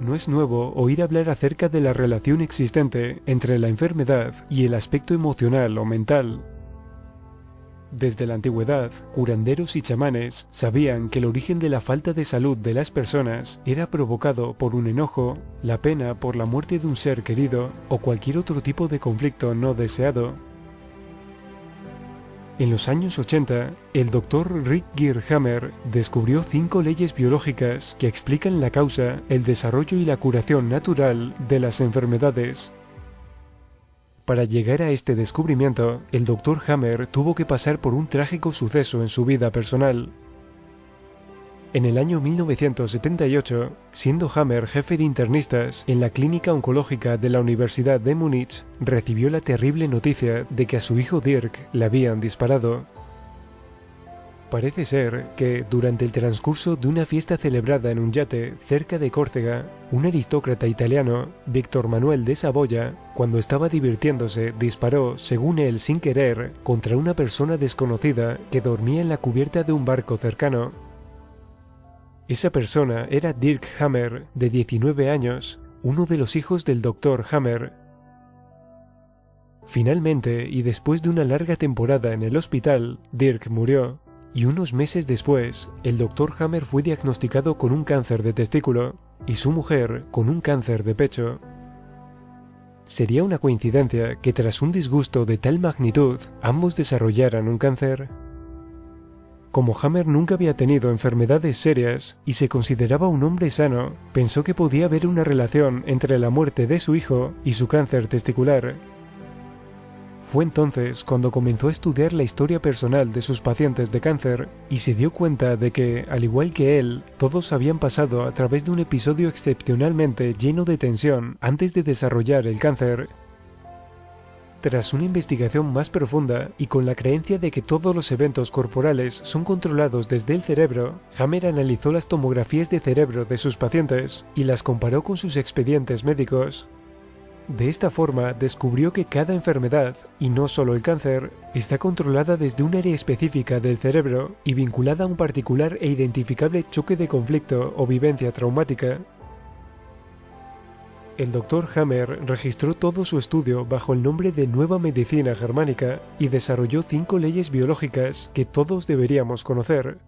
no es nuevo oír hablar acerca de la relación existente entre la enfermedad y el aspecto emocional o mental. Desde la antigüedad, curanderos y chamanes sabían que el origen de la falta de salud de las personas era provocado por un enojo, la pena por la muerte de un ser querido o cualquier otro tipo de conflicto no deseado. En los años 80, el Dr. Rutger Hammer descubrió 5 leyes biológicas que explican la causa, el desarrollo y la curación natural de las enfermedades. Para llegar a este descubrimiento, el Dr. Hammer tuvo que pasar por un trágico suceso en su vida personal. En el año 1978, siendo Hammer jefe de internistas en la clínica oncológica de la Universidad de Múnich, recibió la terrible noticia de que a su hijo Dirk le habían disparado. Parece ser que, durante el transcurso de una fiesta celebrada en un yate cerca de Córcega, un aristócrata italiano, Víctor Manuel de Saboya, cuando estaba divirtiéndose, disparó, según él sin querer, contra una persona desconocida que dormía en la cubierta de un barco cercano. Esa persona era Dirk Hammer, de 19 años, uno de los hijos del Dr. Hammer. Finalmente, y después de una larga temporada en el hospital, Dirk murió. Y unos meses después, el Dr. Hammer fue diagnosticado con un cáncer de testículo y su mujer con un cáncer de pecho. ¿Sería una coincidencia que tras un disgusto de tal magnitud, ambos desarrollaran un cáncer? Como Hammer nunca había tenido enfermedades serias y se consideraba un hombre sano, pensó que podía haber una relación entre la muerte de su hijo y su cáncer testicular. Fue entonces cuando comenzó a estudiar la historia personal de sus pacientes de cáncer y se dio cuenta de que, al igual que él, todos habían pasado a través de un episodio excepcionalmente lleno de tensión antes de desarrollar el cáncer. Tras una investigación más profunda y con la creencia de que todos los eventos corporales son controlados desde el cerebro, Hammer analizó las tomografías de cerebro de sus pacientes y las comparó con sus expedientes médicos. De esta forma descubrió que cada enfermedad, y no solo el cáncer, está controlada desde un área específica del cerebro y vinculada a un particular e identificable choque de conflicto o vivencia traumática. El Dr. Hammer registró todo su estudio bajo el nombre de Nueva Medicina Germánica y desarrolló 5 leyes biológicas que todos deberíamos conocer.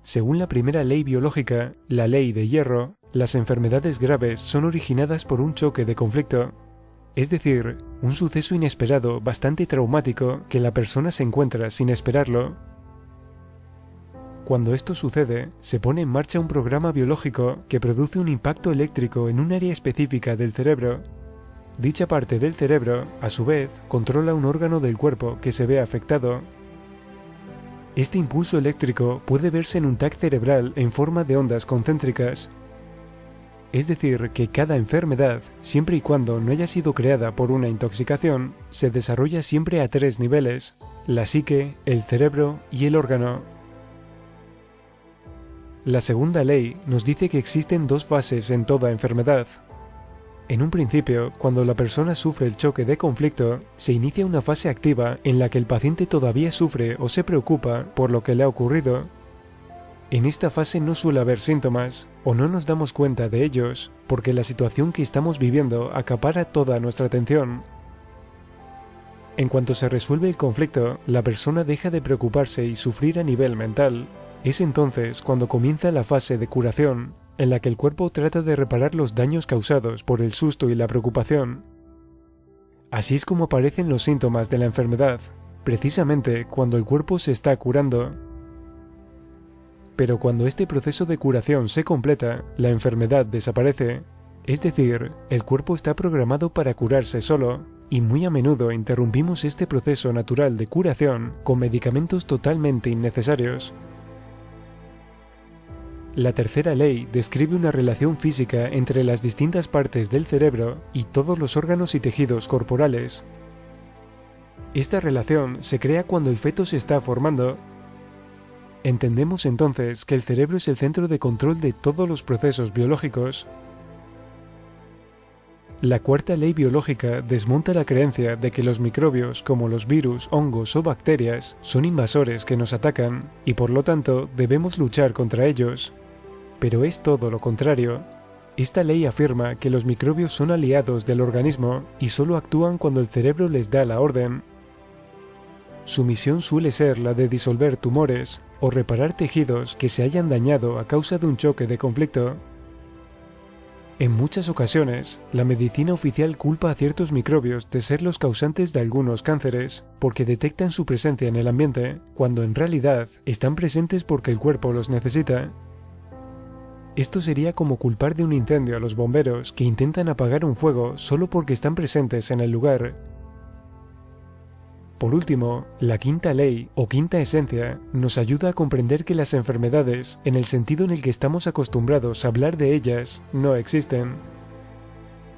Según la primera ley biológica, la ley de hierro, las enfermedades graves son originadas por un choque de conflicto, es decir, un suceso inesperado bastante traumático que la persona se encuentra sin esperarlo. Cuando esto sucede, se pone en marcha un programa biológico que produce un impacto eléctrico en un área específica del cerebro. Dicha parte del cerebro, a su vez, controla un órgano del cuerpo que se ve afectado. Este impulso eléctrico puede verse en un TAC cerebral en forma de ondas concéntricas. Es decir, que cada enfermedad, siempre y cuando no haya sido creada por una intoxicación, se desarrolla siempre a 3 niveles: la psique, el cerebro y el órgano. La segunda ley nos dice que existen 2 fases en toda enfermedad. En un principio, cuando la persona sufre el choque de conflicto, se inicia una fase activa en la que el paciente todavía sufre o se preocupa por lo que le ha ocurrido. En esta fase no suele haber síntomas, o no nos damos cuenta de ellos, porque la situación que estamos viviendo acapara toda nuestra atención. En cuanto se resuelve el conflicto, la persona deja de preocuparse y sufrir a nivel mental. Es entonces cuando comienza la fase de curación, en la que el cuerpo trata de reparar los daños causados por el susto y la preocupación. Así es como aparecen los síntomas de la enfermedad, precisamente cuando el cuerpo se está curando. Pero cuando este proceso de curación se completa, la enfermedad desaparece, es decir, el cuerpo está programado para curarse solo, y muy a menudo interrumpimos este proceso natural de curación con medicamentos totalmente innecesarios. La tercera ley describe una relación física entre las distintas partes del cerebro y todos los órganos y tejidos corporales. Esta relación se crea cuando el feto se está formando. Entendemos entonces que el cerebro es el centro de control de todos los procesos biológicos. La cuarta ley biológica desmonta la creencia de que los microbios, como los virus, hongos o bacterias, son invasores que nos atacan, y por lo tanto debemos luchar contra ellos. pero es todo lo contrario. Esta ley afirma que los microbios son aliados del organismo y solo actúan cuando el cerebro les da la orden. Su misión suele ser la de disolver tumores o reparar tejidos que se hayan dañado a causa de un choque de conflicto. En muchas ocasiones, la medicina oficial culpa a ciertos microbios de ser los causantes de algunos cánceres porque detectan su presencia en el ambiente, cuando en realidad están presentes porque el cuerpo los necesita. Esto sería como culpar de un incendio a los bomberos que intentan apagar un fuego solo porque están presentes en el lugar. Por último, la quinta ley o quinta esencia nos ayuda a comprender que las enfermedades, en el sentido en el que estamos acostumbrados a hablar de ellas, no existen.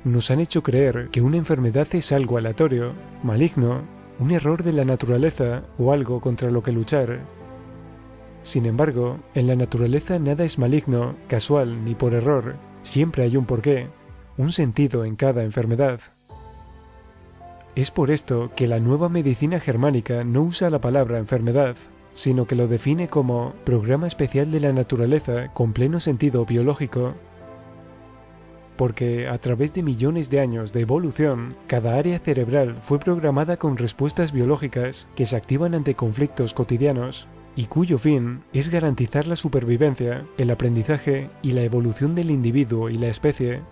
Nos han hecho creer que una enfermedad es algo aleatorio, maligno, un error de la naturaleza o algo contra lo que luchar. Sin embargo, en la naturaleza nada es maligno, casual ni por error, siempre hay un porqué, un sentido en cada enfermedad. Es por esto que la nueva medicina germánica no usa la palabra enfermedad, sino que lo define como programa especial de la naturaleza con pleno sentido biológico. Porque a través de millones de años de evolución, cada área cerebral fue programada con respuestas biológicas que se activan ante conflictos cotidianos, y cuyo fin es garantizar la supervivencia, el aprendizaje y la evolución del individuo y la especie.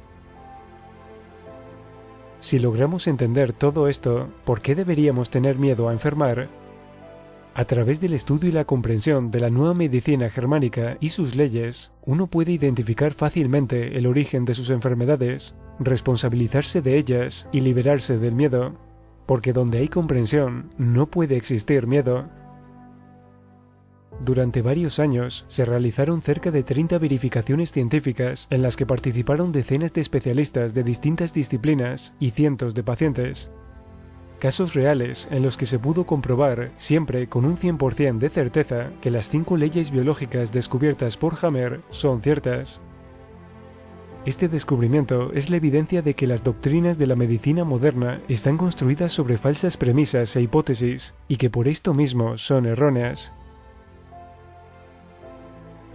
Si logramos entender todo esto, ¿por qué deberíamos tener miedo a enfermar? A través del estudio y la comprensión de la nueva medicina germánica y sus leyes, uno puede identificar fácilmente el origen de sus enfermedades, responsabilizarse de ellas y liberarse del miedo, porque donde hay comprensión, no puede existir miedo. Durante varios años se realizaron cerca de 30 verificaciones científicas en las que participaron decenas de especialistas de distintas disciplinas y cientos de pacientes. Casos reales en los que se pudo comprobar, siempre con un 100% de certeza, que las 5 leyes biológicas descubiertas por Hammer son ciertas. Este descubrimiento es la evidencia de que las doctrinas de la medicina moderna están construidas sobre falsas premisas e hipótesis, y que por esto mismo son erróneas.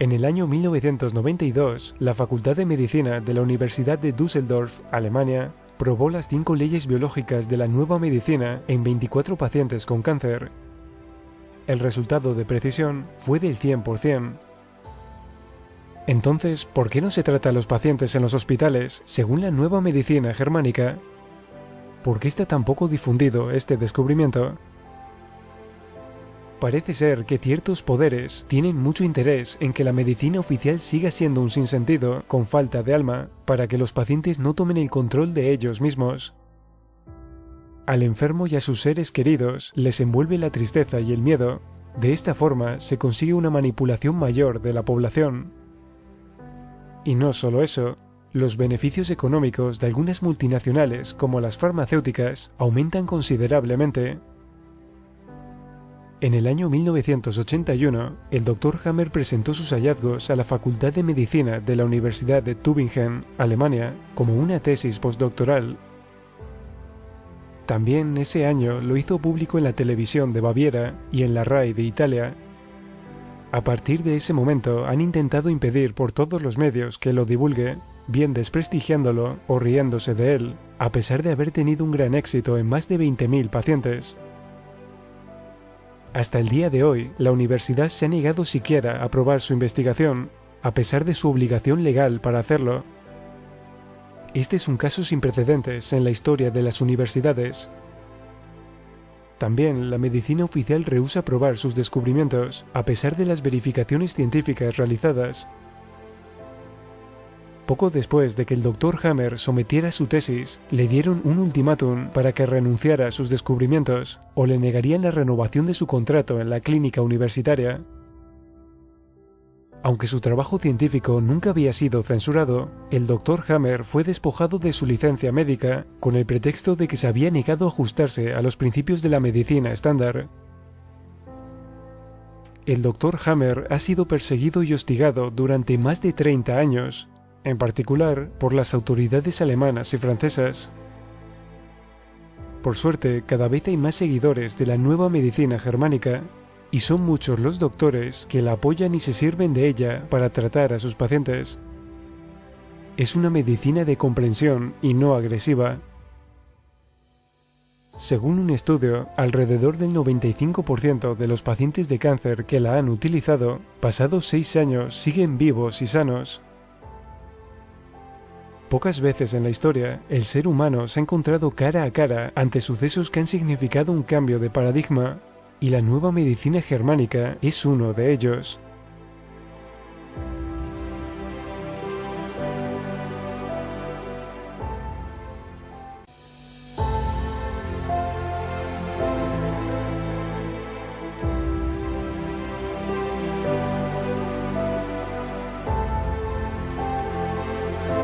En el año 1992, la Facultad de Medicina de la Universidad de Düsseldorf, Alemania, probó las 5 leyes biológicas de la nueva medicina en 24 pacientes con cáncer. El resultado de precisión fue del 100%. Entonces, ¿por qué no se trata a los pacientes en los hospitales según la nueva medicina germánica? ¿Por qué está tan poco difundido este descubrimiento? Parece ser que ciertos poderes tienen mucho interés en que la medicina oficial siga siendo un sinsentido, con falta de alma, para que los pacientes no tomen el control de ellos mismos. Al enfermo y a sus seres queridos les envuelve la tristeza y el miedo. De esta forma se consigue una manipulación mayor de la población. Y no solo eso, los beneficios económicos de algunas multinacionales como las farmacéuticas aumentan considerablemente. En el año 1981, el Dr. Hammer presentó sus hallazgos a la Facultad de Medicina de la Universidad de Tübingen, Alemania, como una tesis postdoctoral. También ese año lo hizo público en la televisión de Baviera y en la RAI de Italia. A partir de ese momento han intentado impedir por todos los medios que lo divulgue, bien desprestigiándolo o riéndose de él, a pesar de haber tenido un gran éxito en más de 20.000 pacientes. Hasta el día de hoy, la universidad se ha negado siquiera a aprobar su investigación, a pesar de su obligación legal para hacerlo. Este es un caso sin precedentes en la historia de las universidades. También la medicina oficial rehúsa aprobar sus descubrimientos, a pesar de las verificaciones científicas realizadas. Poco después de que el Dr. Hammer sometiera su tesis, le dieron un ultimátum para que renunciara a sus descubrimientos, o le negarían la renovación de su contrato en la clínica universitaria. Aunque su trabajo científico nunca había sido censurado, el Dr. Hammer fue despojado de su licencia médica con el pretexto de que se había negado a ajustarse a los principios de la medicina estándar. El Dr. Hammer ha sido perseguido y hostigado durante más de 30 años, en particular por las autoridades alemanas y francesas. Por suerte, cada vez hay más seguidores de la nueva medicina germánica, y son muchos los doctores que la apoyan y se sirven de ella para tratar a sus pacientes. Es una medicina de comprensión y no agresiva. Según un estudio, alrededor del 95% de los pacientes de cáncer que la han utilizado, pasados 6 años, siguen vivos y sanos. Pocas veces en la historia, el ser humano se ha encontrado cara a cara ante sucesos que han significado un cambio de paradigma, y la nueva medicina germánica es uno de ellos.